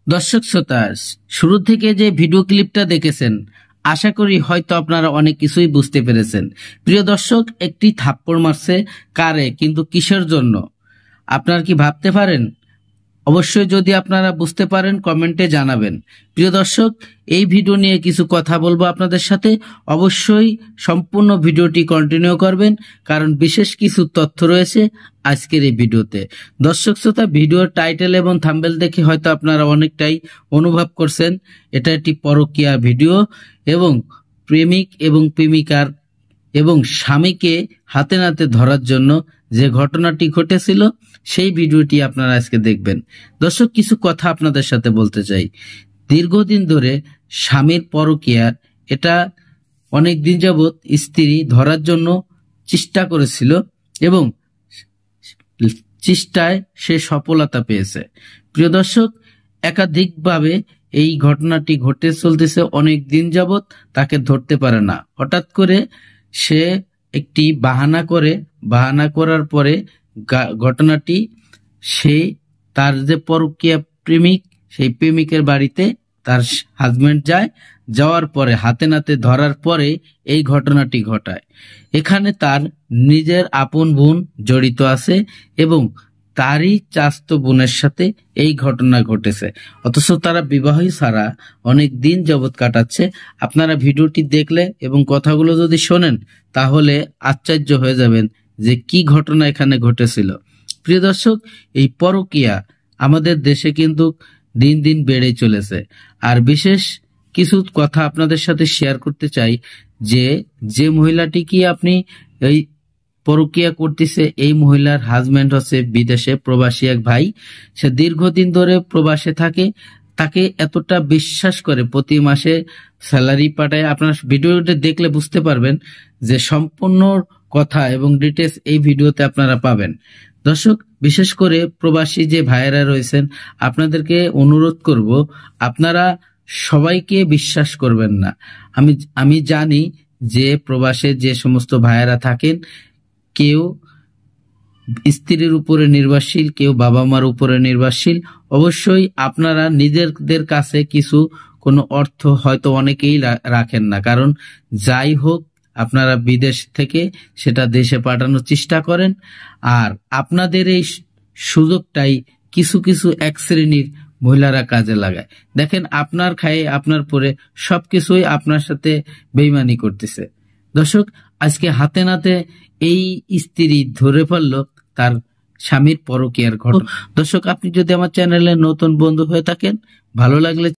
দর্শক শ্রোতা, শুরু থেকে যে ভিডিও ক্লিপটা দেখেছেন, আশা করি হয়তো আপনারা অনেক কিছুই বুঝতে পেরেছেন। প্রিয় দর্শক, একটি থাপ্পড় মারছে কারে, কিন্তু কিসের জন্য আপনারা কি ভাবতে পারেন? অবশ্যই যদি আপনারা বুঝতে পারেন কমেন্টে জানাবেন। প্রিয় দর্শক, এই ভিডিও নিয়ে কিছু কথা বলবো আপনাদের সাথে। অবশ্যই সম্পূর্ণ ভিডিওটি কন্টিনিউ করবেন, কারণ বিশেষ কিছু তথ্য রয়েছে আজকের এই ভিডিওতে। দর্শক শ্রোতা, ভিডিওর টাইটেল এবং থাম্বনেল দেখে হয়তো আপনারা অনেকটাই অনুভব করছেন এটা একটি পরকীয়া ভিডিও এবং প্রেমিক এবং প্রেমিকার এবং স্বামীকে হাতে নাতে ধরার জন্য যে ঘটনাটি ঘটেছিল সেই ভিডিওটি আপনারা আজকে দেখবেন। দর্শক, কিছু কথা আপনাদের সাথে বলতে চাই। দীর্ঘদিন ধরে স্বামীর পরকীয়ার এটা অনেক দিন যাবৎ স্ত্রী ধরার জন্য চেষ্টা করেছিল এবং চেষ্টায় সে সফলতা পেয়েছে। প্রিয় দর্শক, একাধিকভাবে এই ঘটনাটি ঘটে চলতেছে অনেক দিন যাবৎ, তাকে ধরতে পারে না। হঠাৎ করে সে একটি বাহানা করার পরে ঘটনাটি সে তার যে পরকীয়া প্রেমিক, সেই প্রেমিকের বাড়িতে তার হাজবেন্ড যাওয়ার পরে হাতে নাতে ধরার পরে এই ঘটনাটি ঘটায়। এখানে তার নিজের আপন বোন জড়িত আছে এবং তারই চাচাতো বোনের সাথে এই ঘটনা ঘটেছে, অথচ তারা বিবাহই ছাড়া অনেক দিন যাবৎ কাটাচ্ছে। আপনারা ভিডিওটি দেখলে এবং কথাগুলো যদি শোনেন তাহলে আশ্চর্য হয়ে যাবেন যে কি ঘটনা এখানে ঘটেছিল। প্রিয় দর্শক, এই পরকীয়া আমাদের দেশে কিন্তু দিন দিন বেড়ে চলেছে। আর বিশেষ কিছু কথা আপনাদের সাথে শেয়ার করতে চাই যে মহিলাটি কি আপনি এই পরকীয়া করতেছে, এই মহিলার হাজবেন্ড হচ্ছে বিদেশে প্রবাসী এক ভাই। সে দীর্ঘদিন ধরে প্রবাসে থাকে, তাকে এতটা বিশ্বাস করে প্রতি মাসে স্যালারি পাঠায়। আপনার ভিডিওটা দেখলে বুঝতে পারবেন যে সম্পূর্ণ কথা এবং ডিটেলস এই ভিডিওতে আপনারা পাবেন। দর্শক, বিশেষ করে প্রবাসী যে ভাইয়েরা রয়েছেন, আপনাদেরকে অনুরোধ করব, আপনারা সবাইকে বিশ্বাস করবেন না। আমি জানি যে প্রবাসে যে সমস্ত ভাইয়েরা থাকেন, কেউ স্ত্রীর উপরে নির্ভরশীল, কেউ বাবা মার উপরে নির্ভরশীল। অবশ্যই আপনারা নিজেদের কাছে কোনো অর্থ হয়তো অনেকেই রাখেন না, কারণ যাই হোক আপনারা বিদেশ থেকে সেটা দেশে পাঠানোর চেষ্টা করেন। আর আপনাদের এই সুযোগটাই কিছু এক শ্রেণীর মহিলারা কাজে লাগায়। দেখেন, আপনার খায়ে আপনার পরে সবকিছুই আপনার সাথে বেইমানি করতেছে। দর্শক, আজকে হাতে নাতে এই স্ত্রী ধরে ফেলল তার স্বামীর পরকীয়ার ঘটনা। দর্শক, আপনি যদি আমার চ্যানেলে নতুন বন্ধু হয়ে থাকেন, ভালো লাগলে